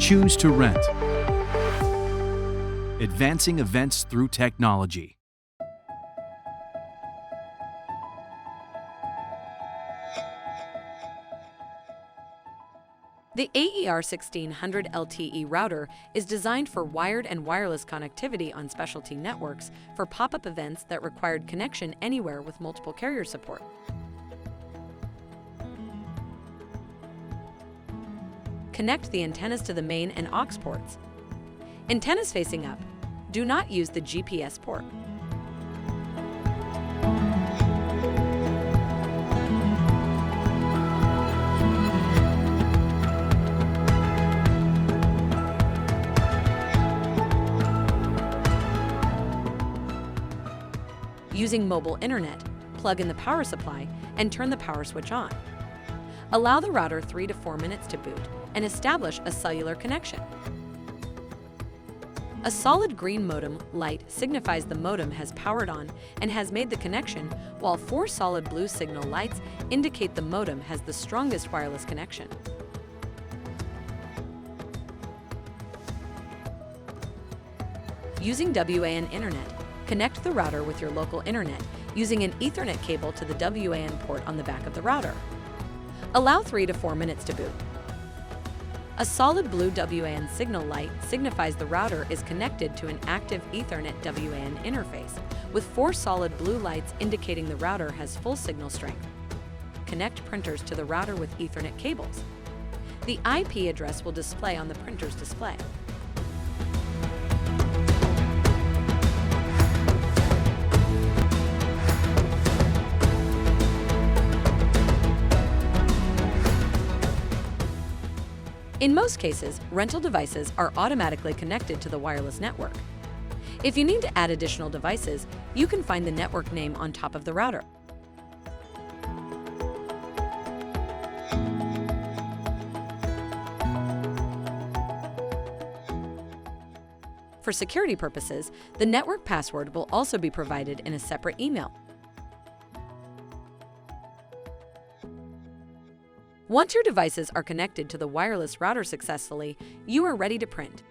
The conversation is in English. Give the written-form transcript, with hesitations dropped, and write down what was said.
Choose to rent. Advancing events through technology. The AER1600 LTE router is designed for wired and wireless connectivity on specialty networks for pop-up events that required connection anywhere with multiple carrier support. Connect the antennas to the main and aux ports. Antennas facing up. Do not use the GPS port. Using mobile internet, plug in the power supply and turn the power switch on. Allow the router 3 to 4 minutes to boot and establish a cellular connection. A solid green modem light signifies the modem has powered on and has made the connection, while 4 solid blue signal lights indicate the modem has the strongest wireless connection. Using WAN internet, connect the router with your local internet using an Ethernet cable to the WAN port on the back of the router. Allow 3 to 4 minutes to boot. A solid blue WAN signal light signifies the router is connected to an active Ethernet WAN interface, with 4 solid blue lights indicating the router has full signal strength. Connect printers to the router with Ethernet cables. The IP address will display on the printer's display. In most cases, rental devices are automatically connected to the wireless network. If you need to add additional devices, you can find the network name on top of the router. For security purposes, the network password will also be provided in a separate email. Once your devices are connected to the wireless router successfully, you are ready to print.